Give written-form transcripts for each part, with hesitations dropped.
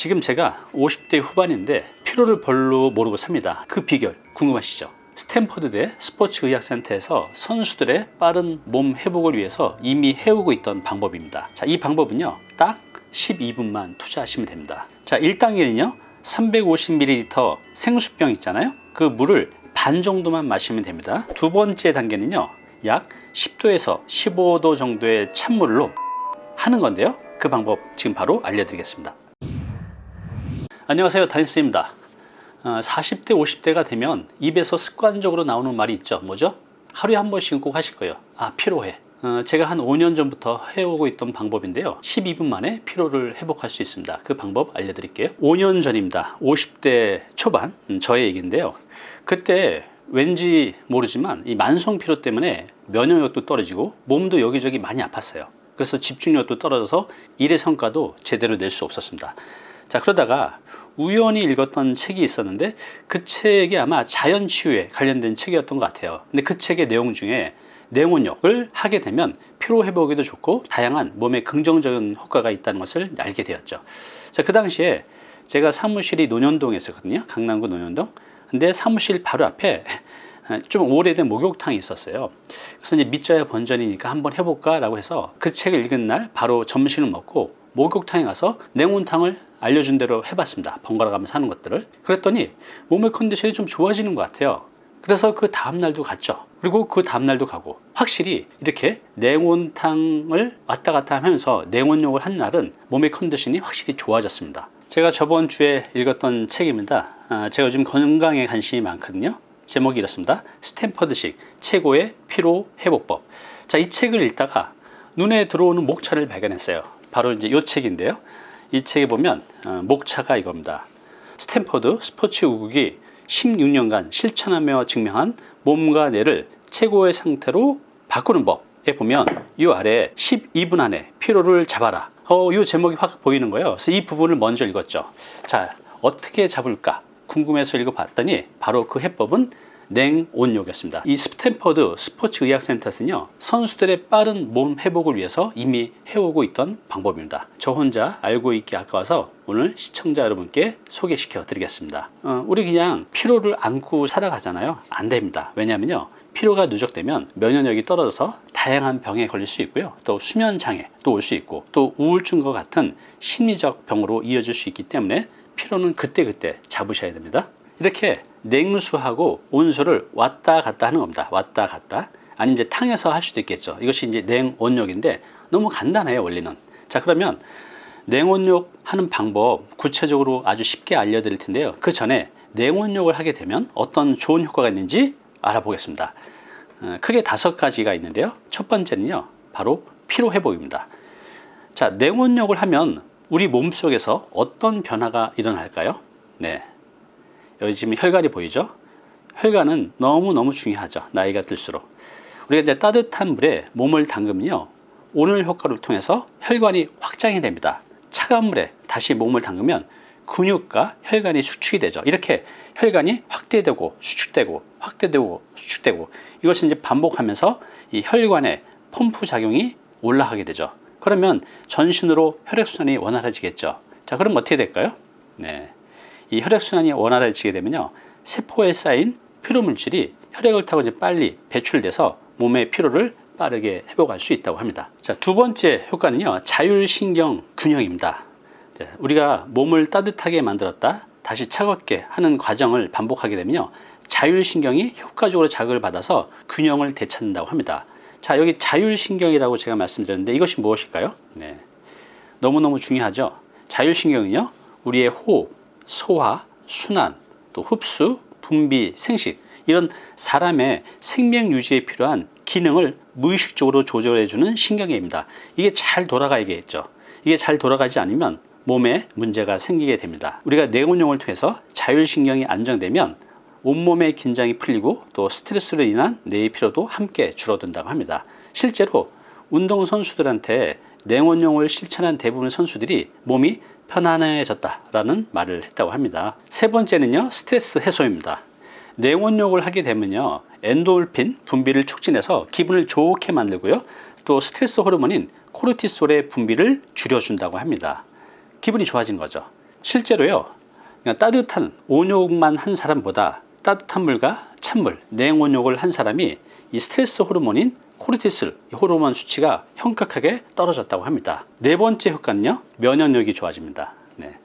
지금 제가 50대 후반인데 피로를 별로 모르고 삽니다. 그 비결 궁금하시죠? 스탠퍼드대 스포츠의학센터에서 선수들의 빠른 몸 회복을 위해서 이미 해오고 있던 방법입니다. 자, 이 방법은요, 딱 12분만 투자하시면 됩니다. 자, 1단계는요, 350ml 생수병 있잖아요. 그 물을 반 정도만 마시면 됩니다. 두 번째 단계는요, 약 10도에서 15도 정도의 찬물로 하는 건데요, 그 방법 지금 바로 알려드리겠습니다. 안녕하세요, 다니스입니다. 40대 50대가 되면 입에서 습관적으로 나오는 말이 있죠. 뭐죠? 하루에 한 번씩은 꼭 하실 거예요. 아, 피로해. 제가 한 5년 전부터 해오고 있던 방법인데요, 12분 만에 피로를 회복할 수 있습니다. 그 방법 알려드릴게요. 5년 전입니다. 50대 초반 저의 얘기인데요, 그때 왠지 모르지만 이 만성 피로 때문에 면역력도 떨어지고 몸도 여기저기 많이 아팠어요. 그래서 집중력도 떨어져서 일의 성과도 제대로 낼 수 없었습니다. 자, 그러다가 우연히 읽었던 책이 있었는데 그 책이 아마 자연치유에 관련된 책이었던 것 같아요. 근데 그 책의 내용 중에 냉온욕을 하게 되면 피로 회복에도 좋고 다양한 몸에 긍정적인 효과가 있다는 것을 알게 되었죠. 자, 그 당시에 제가 사무실이 논현동에 있었거든요. 강남구 논현동. 근데 사무실 바로 앞에 좀 오래된 목욕탕이 있었어요. 그래서 이제 믿져야 본전이니까 한번 해볼까 라고 해서 그 책을 읽은 날 바로 점심을 먹고 목욕탕에 가서 냉온탕을 알려준 대로 해봤습니다. 번갈아 가면서 하는 것들을. 그랬더니 몸의 컨디션이 좀 좋아지는 것 같아요. 그래서 그 다음날도 갔죠. 그리고 그 다음날도 가고, 확실히 이렇게 냉온탕을 왔다 갔다 하면서 냉온욕을 한 날은 몸의 컨디션이 확실히 좋아졌습니다. 제가 저번 주에 읽었던 책입니다. 제가 요즘 건강에 관심이 많거든요. 제목이 이렇습니다. 스탠퍼드식 최고의 피로 회복법. 자, 이 책을 읽다가 눈에 들어오는 목차를 발견했어요. 바로 이제 이 책인데요, 이 책에 보면 목차가 이겁니다. 스탠퍼드 스포츠 의국이 16년간 실천하며 증명한 몸과 뇌를 최고의 상태로 바꾸는 법에 보면 이 아래 12분 안에 피로를 잡아라, 이 제목이 확 보이는 거예요. 그래서 이 부분을 먼저 읽었죠. 자, 어떻게 잡을까 궁금해서 읽어봤더니 바로 그 해법은 냉온욕이었습니다. 이 스탠퍼드 스포츠의학센터에서는요, 선수들의 빠른 몸 회복을 위해서 이미 해오고 있던 방법입니다. 저 혼자 알고 있기 아까워서 오늘 시청자 여러분께 소개시켜 드리겠습니다. 우리 그냥 피로를 안고 살아가잖아요. 안 됩니다. 왜냐하면요, 피로가 누적되면 면역력이 떨어져서 다양한 병에 걸릴 수 있고요, 또 수면 장애도 올 수 있고, 또 우울증과 같은 심리적 병으로 이어질 수 있기 때문에 피로는 그때그때 잡으셔야 됩니다. 이렇게 냉수하고 온수를 왔다 갔다 하는 겁니다. 왔다 갔다. 아니 이제 탕에서 할 수도 있겠죠. 이것이 이제 냉온욕인데 너무 간단해요, 원리는. 자, 그러면 냉온욕 하는 방법 구체적으로 아주 쉽게 알려드릴 텐데요, 그 전에 냉온욕을 하게 되면 어떤 좋은 효과가 있는지 알아보겠습니다. 크게 5가지가 있는데요, 첫 번째는요, 바로 피로 회복입니다. 자, 냉온욕을 하면 우리 몸속에서 어떤 변화가 일어날까요? 네, 여기 지금 혈관이 보이죠? 혈관은 너무너무 중요하죠. 나이가 들수록. 우리가 이제 따뜻한 물에 몸을 담그면요, 온열 효과를 통해서 혈관이 확장이 됩니다. 차가운 물에 다시 몸을 담그면 근육과 혈관이 수축이 되죠. 이렇게 혈관이 확대되고 수축되고 확대되고 수축되고, 이것을 이제 반복하면서 이 혈관의 펌프 작용이 올라가게 되죠. 그러면 전신으로 혈액순환이 원활해지겠죠. 자, 그럼 어떻게 될까요? 네, 이 혈액순환이 원활해지게 되면요, 세포에 쌓인 피로물질이 혈액을 타고 이제 빨리 배출돼서 몸의 피로를 빠르게 회복할 수 있다고 합니다. 자, 두 번째 효과는요, 자율신경 균형입니다. 우리가 몸을 따뜻하게 만들었다 다시 차갑게 하는 과정을 반복하게 되면요, 자율신경이 효과적으로 자극을 받아서 균형을 되찾는다고 합니다. 자, 여기 자율신경이라고 제가 말씀드렸는데 이것이 무엇일까요? 네, 너무너무 중요하죠. 자율신경은요, 우리의 호흡, 소화, 순환, 또 흡수, 분비, 생식, 이런 사람의 생명 유지에 필요한 기능을 무의식적으로 조절해주는 신경계입니다. 이게 잘 돌아가야겠죠. 이게 잘 돌아가지 않으면 몸에 문제가 생기게 됩니다. 우리가 냉온욕을 통해서 자율신경이 안정되면 온몸의 긴장이 풀리고 또 스트레스로 인한 뇌의 피로도 함께 줄어든다고 합니다. 실제로 운동선수들한테 냉온욕을 실천한 대부분의 선수들이 몸이 편안해졌다라는 말을 했다고 합니다. 세 번째는요, 스트레스 해소입니다. 냉온욕을 하게 되면요, 엔도르핀 분비를 촉진해서 기분을 좋게 만들고요, 또 스트레스 호르몬인 코르티솔의 분비를 줄여준다고 합니다. 기분이 좋아진 거죠. 실제로요, 그냥 따뜻한 온욕만 한 사람보다 따뜻한 물과 찬물, 냉온욕을 한 사람이 이 스트레스 호르몬인 코르티솔 호르몬 수치가 현격하게 떨어졌다고 합니다. 네 번째 효과는요, 면역력이 좋아집니다. 네.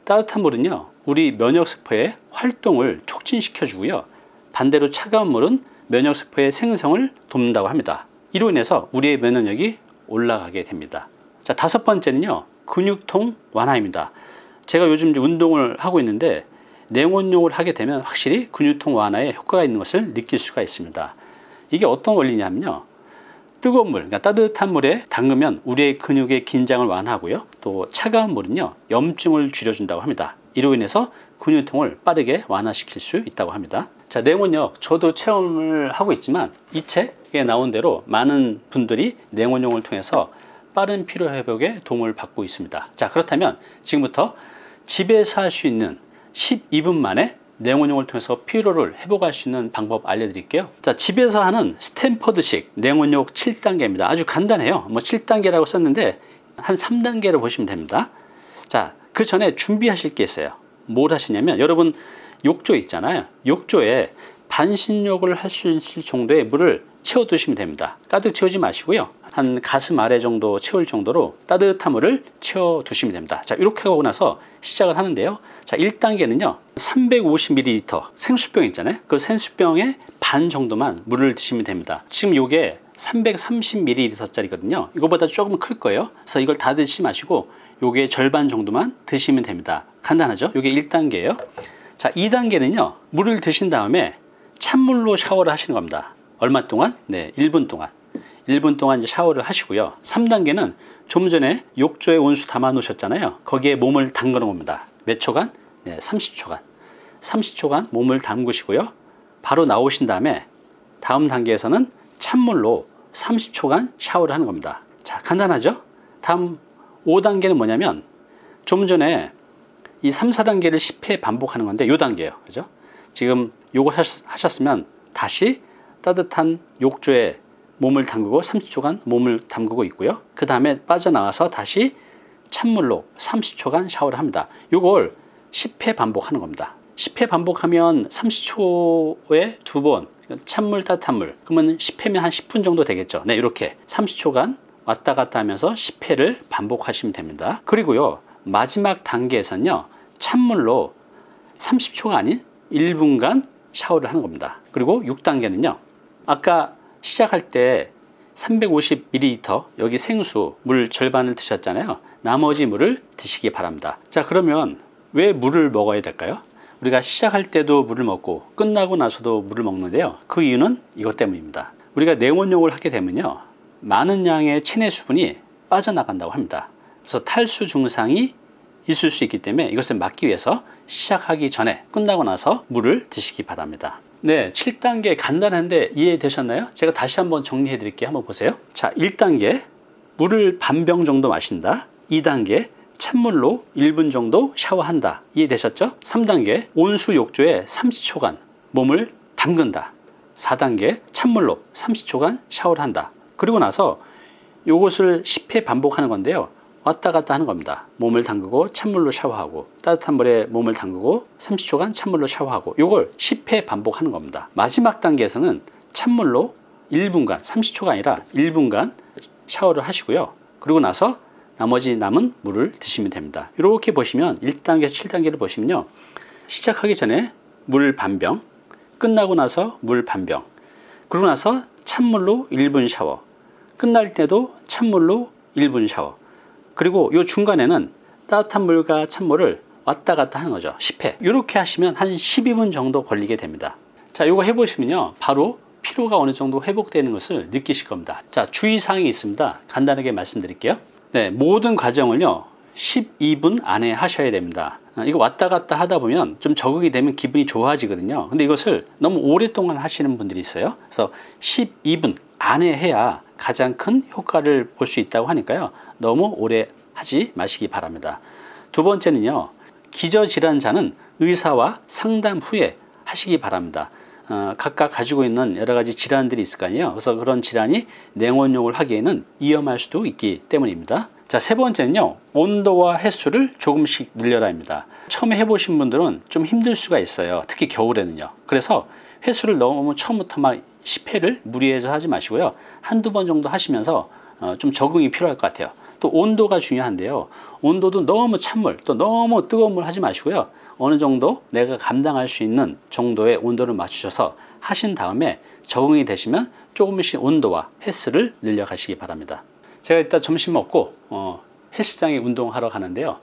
따뜻한 물은요, 우리 면역세포의 활동을 촉진시켜 주고요, 반대로 차가운 물은 면역세포의 생성을 돕는다고 합니다. 이로 인해서 우리의 면역력이 올라가게 됩니다. 자, 다섯 번째는요, 근육통 완화입니다. 제가 요즘 운동을 하고 있는데 냉온욕을 하게 되면 확실히 근육통 완화에 효과가 있는 것을 느낄 수가 있습니다. 이게 어떤 원리냐면요, 뜨거운 물, 그러니까 따뜻한 물에 담그면 우리의 근육의 긴장을 완화하고요, 또 차가운 물은요, 염증을 줄여준다고 합니다. 이로 인해서 근육통을 빠르게 완화시킬 수 있다고 합니다. 자, 냉온욕, 저도 체험을 하고 있지만 이 책에 나온 대로 많은 분들이 냉온욕을 통해서 빠른 피로회복에 도움을 받고 있습니다. 자, 그렇다면 지금부터 집에서 할 수 있는 12분 만에 냉온욕을 통해서 피로를 회복할 수 있는 방법 알려드릴게요. 자, 집에서 하는 스탠퍼드식 냉온욕 7단계입니다. 아주 간단해요. 뭐 7단계라고 썼는데 한 3단계를 보시면 됩니다. 자, 그 전에 준비하실 게 있어요. 뭘 하시냐면, 여러분 욕조 있잖아요. 욕조에 반신욕을 할 수 있을 정도의 물을 채워 두시면 됩니다. 가득 채우지 마시고요, 한 가슴 아래 정도 채울 정도로 따뜻한 물을 채워 두시면 됩니다. 자, 이렇게 하고 나서 시작을 하는데요. 자, 1단계는요 350ml 생수병 있잖아요. 그 생수병의 반 정도만 물을 드시면 됩니다. 지금 요게 330ml 짜리거든요. 이거보다 조금 클 거예요. 그래서 이걸 다 드시지 마시고 요게 절반 정도만 드시면 됩니다. 간단하죠? 요게 1단계예요. 자, 2단계는요 물을 드신 다음에 찬물로 샤워를 하시는 겁니다. 얼마 동안? 네, 1분 동안. 1분 동안 이제 샤워를 하시고요. 3단계는 좀 전에 욕조에 온수 담아 놓으셨잖아요. 거기에 몸을 담그는 겁니다. 몇 초간? 네, 30초간. 30초간 몸을 담그시고요. 바로 나오신 다음에 다음 단계에서는 찬물로 30초간 샤워를 하는 겁니다. 자, 간단하죠? 다음 5단계는 뭐냐면, 좀 전에 이 3, 4단계를 10회 반복하는 건데 요 단계예요. 그죠? 지금 요거 하셨으면 다시 따뜻한 욕조에 몸을 담그고 30초간 몸을 담그고 있고요. 그 다음에 빠져나와서 다시 찬물로 30초간 샤워를 합니다. 요걸 10회 반복하는 겁니다. 10회 반복하면 30초에 2번 찬물, 따뜻한 물, 그러면 10회면 한 10분 정도 되겠죠. 네, 이렇게 30초간 왔다 갔다 하면서 10회를 반복하시면 됩니다. 그리고요, 마지막 단계에서는요 찬물로 30초가 아닌 1분간 샤워를 하는 겁니다. 그리고 6단계는요, 아까 시작할 때 350ml 여기 생수 물 절반을 드셨잖아요. 나머지 물을 드시기 바랍니다. 자, 그러면 왜 물을 먹어야 될까요? 우리가 시작할 때도 물을 먹고 끝나고 나서도 물을 먹는데요, 그 이유는 이것 때문입니다. 우리가 냉온욕을 하게 되면요 많은 양의 체내 수분이 빠져나간다고 합니다. 그래서 탈수 증상이 있을 수 있기 때문에 이것을 막기 위해서 시작하기 전에, 끝나고 나서 물을 드시기 바랍니다. 네, 7단계 간단한데 이해되셨나요? 제가 다시 한번 정리해 드릴게요. 한번 보세요. 자, 1단계 물을 반병 정도 마신다. 2단계 찬물로 1분 정도 샤워한다. 이해되셨죠? 3단계 온수 욕조에 30초간 몸을 담근다. 4단계 찬물로 30초간 샤워를 한다. 그리고 나서 이것을 10회 반복하는 건데요, 왔다 갔다 하는 겁니다. 몸을 담그고 찬물로 샤워하고, 따뜻한 물에 몸을 담그고 30초간 찬물로 샤워하고, 이걸 10회 반복하는 겁니다. 마지막 단계에서는 찬물로 1분간, 30초가 아니라 1분간 샤워를 하시고요. 그리고 나서 나머지 남은 물을 드시면 됩니다. 이렇게 보시면 1단계에서 7단계를 보시면요, 시작하기 전에 물 반병, 끝나고 나서 물 반병, 그러고 나서 찬물로 1분 샤워, 끝날 때도 찬물로 1분 샤워, 그리고 이 중간에는 따뜻한 물과 찬물을 왔다 갔다 하는 거죠. 10회. 이렇게 하시면 한 12분 정도 걸리게 됩니다. 자, 이거 해보시면요 바로 피로가 어느 정도 회복되는 것을 느끼실 겁니다. 자, 주의사항이 있습니다. 간단하게 말씀드릴게요. 네, 모든 과정을요 12분 안에 하셔야 됩니다. 이거 왔다 갔다 하다 보면 좀 적응이 되면 기분이 좋아지거든요. 근데 이것을 너무 오랫동안 하시는 분들이 있어요. 그래서 12분 안에 해야 가장 큰 효과를 볼 수 있다고 하니까요, 너무 오래 하지 마시기 바랍니다. 두 번째는요, 기저질환자는 의사와 상담 후에 하시기 바랍니다. 각각 가지고 있는 여러 가지 질환들이 있을 거 아니에요. 그래서 그런 질환이 냉온욕을 하기에는 위험할 수도 있기 때문입니다. 자, 세 번째는요, 온도와 횟수를 조금씩 늘려라입니다. 처음에 해보신 분들은 좀 힘들 수가 있어요. 특히 겨울에는요. 그래서 횟수를 너무 처음부터 막 10회를 무리해서 하지 마시고요. 한두 번 정도 하시면서 좀 적응이 필요할 것 같아요. 또 온도가 중요한데요. 온도도 너무 찬물, 또 너무 뜨거운 물 하지 마시고요. 어느 정도 내가 감당할 수 있는 정도의 온도를 맞추셔서 하신 다음에 적응이 되시면 조금씩 온도와 횟수를 늘려가시기 바랍니다. 제가 이따 점심 먹고 헬스장에 운동하러 가는데요.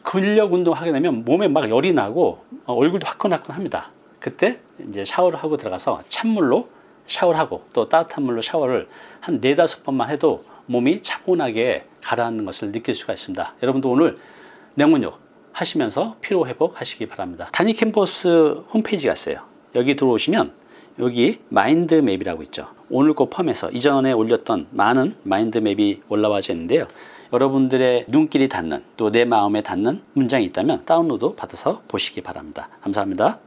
근력 운동 하게 되면 몸에 막 열이 나고 얼굴도 화끈화끈합니다. 그때 이제 샤워를 하고 들어가서 찬물로 샤워를 하고 또 따뜻한 물로 샤워를 한 4-5번만 해도 몸이 차분하게 가라앉는 것을 느낄 수가 있습니다. 여러분도 오늘 냉온욕 하시면서 피로 회복 하시기 바랍니다. 다니 캠퍼스 홈페이지가 있어요. 여기 들어오시면 여기 마인드맵이라고 있죠. 오늘 거 포함해서 이전에 올렸던 많은 마인드맵이 올라와져 있는데요. 여러분들의 눈길이 닿는 또 내 마음에 닿는 문장이 있다면 다운로드 받아서 보시기 바랍니다. 감사합니다.